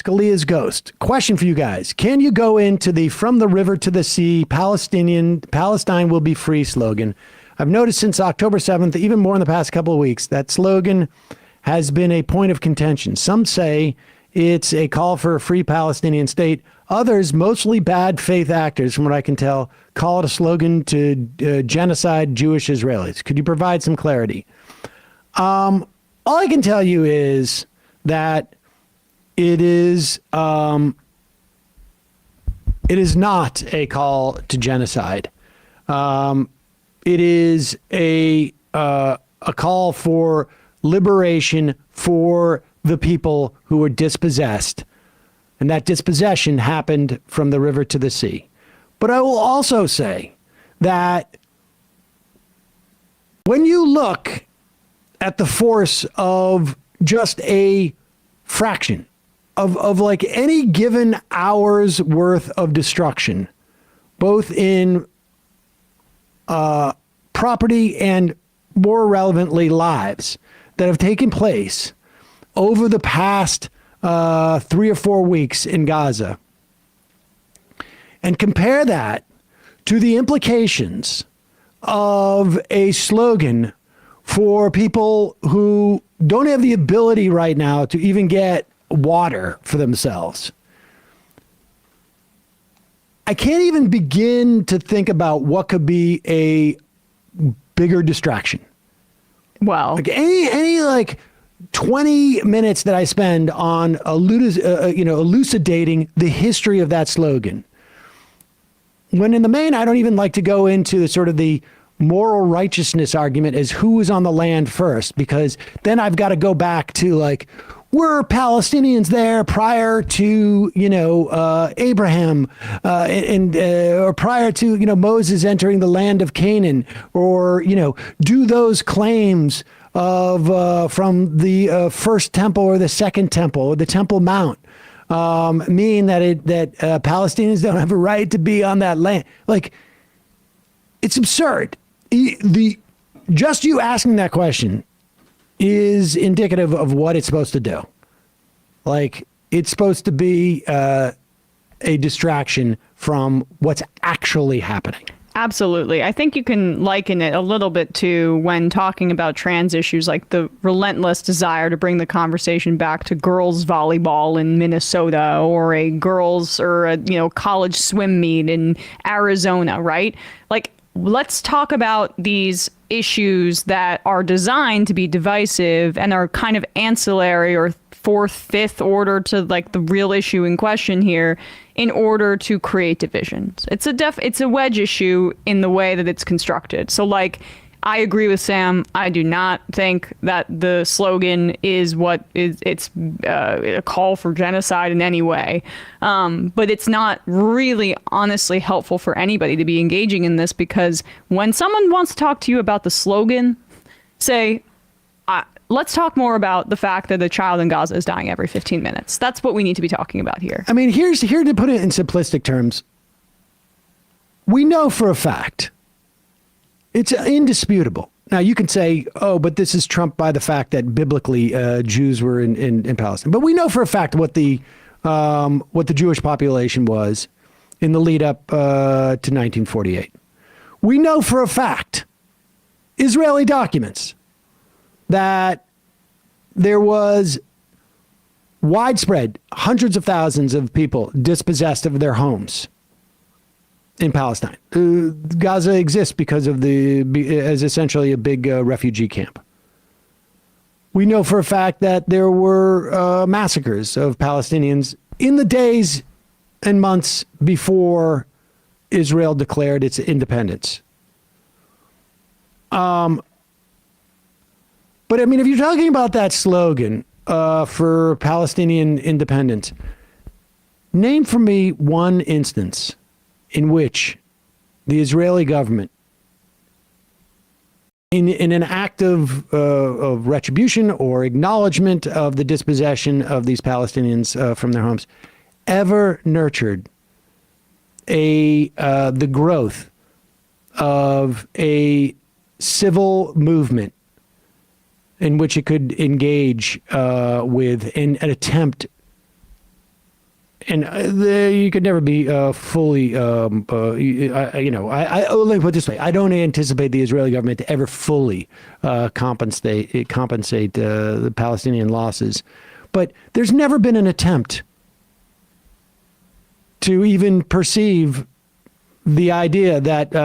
Scalia's ghost. Question for you guys. Can you go into the "From the River to the Sea, Palestine will be free" slogan? I've noticed since October 7th, even more in the past couple of weeks, that slogan has been a point of contention. Some say it's a call for a free Palestinian state. Others, mostly bad faith actors, from what I can tell, call it a slogan to genocide Jewish Israelis. Could you provide some clarity? All I can tell you is that it is not a call to genocide. It is a call for liberation for the people who were dispossessed. And that dispossession happened from the river to the sea. But I will also say that when you look at the force of just a fraction of like any given hour's worth of destruction, both in property and, more relevantly, lives that have taken place over the past 3 or 4 weeks in Gaza, and compare that to the implications of a slogan for people who don't have the ability right now to even get water for themselves, I can't even begin to think about what could be a bigger distraction. Well, like any like 20 minutes that I spend on elucidating the history of that slogan, when in the main I don't even like to go into the sort of the moral righteousness argument as who was on the land first, because then I've got to go back to like, were Palestinians there prior to, Abraham or prior to, Moses entering the land of Canaan, or, do those claims of from the first temple or the second temple or the Temple Mount mean that Palestinians don't have a right to be on that land? Like, it's absurd. Just you asking that question is indicative of what it's supposed to do. Like, it's supposed to be a distraction from what's actually happening. Absolutely. I think you can liken it a little bit to when talking about trans issues, like the relentless desire to bring the conversation back to girls volleyball in Minnesota, or a girls or a college swim meet in Arizona, right? Like, let's talk about these issues that are designed to be divisive and are kind of ancillary or fourth, fifth order to like the real issue in question here, in order to create divisions. It's a wedge issue in the way that it's constructed. So like, I agree with Sam. I do not think that the slogan is it's a call for genocide in any way. But it's not really honestly helpful for anybody to be engaging in this, because when someone wants to talk to you about the slogan, say, let's talk more about the fact that a child in Gaza is dying every 15 minutes. That's what we need to be talking about here. I mean, here to put it in simplistic terms, we know for a fact, it's indisputable. Now, you can say, oh, but this is trumped by the fact that biblically Jews were in Palestine. But we know for a fact what the Jewish population was in the lead up to 1948. We know for a fact, Israeli documents, that there was widespread, hundreds of thousands of people dispossessed of their homes in Palestine. Gaza exists because of as essentially a big refugee camp. We know for a fact that there were massacres of Palestinians in the days and months before Israel declared its independence. But I mean, if you're talking about that slogan for Palestinian independence, name for me one instance in which the Israeli government, in an act of retribution or acknowledgement of the dispossession of these Palestinians from their homes, ever nurtured the growth of a civil movement in which it could engage with an attempt You could never be fully, let me put it this way. I don't anticipate the Israeli government to ever fully compensate the Palestinian losses. But there's never been an attempt to even perceive the idea that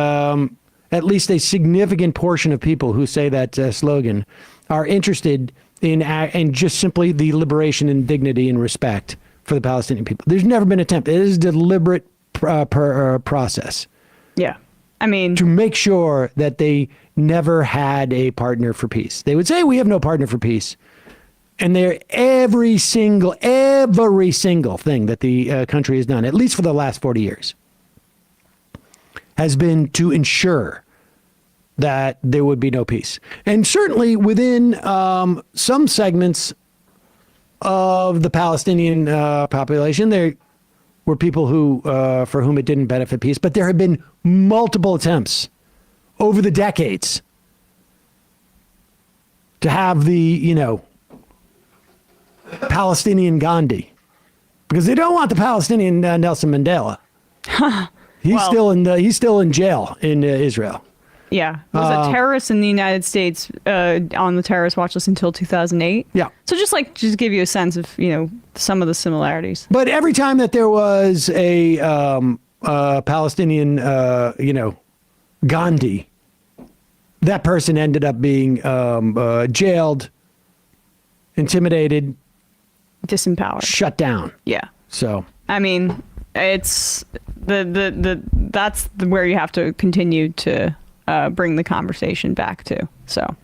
at least a significant portion of people who say that slogan are interested in just simply the liberation and dignity and respect for the Palestinian people. There's never been an attempt. It is a deliberate process. Yeah. I mean, to make sure that they never had a partner for peace. They would say, we have no partner for peace. And they're every single thing that the country has done, at least for the last 40 years, has been to ensure that there would be no peace. And certainly within some segments of the Palestinian population, there were people who, for whom it didn't benefit peace, but there have been multiple attempts over the decades to have the, Palestinian because they don't want the Palestinian Nelson Mandela. He's still in jail in Israel. Yeah, was a terrorist in the United States on the terrorist watch list until 2008. Yeah. So just give you a sense of some of the similarities. But every time that there was a Palestinian, Gandhi, that person ended up being jailed, intimidated, disempowered, shut down. Yeah. So I mean, it's that's where you have to continue to bring the conversation back to. So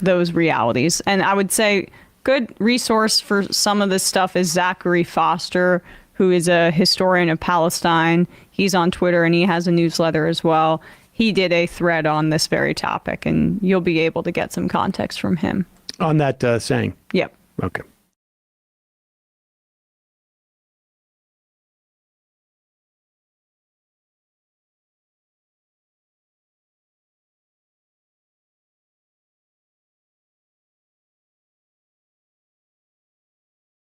those realities. And I would say good resource for some of this stuff is Zachary Foster, who is a historian of Palestine. He's on Twitter and he has a newsletter as well. He did a thread on this very topic, and you'll be able to get some context from him. On that saying? Yep. Okay.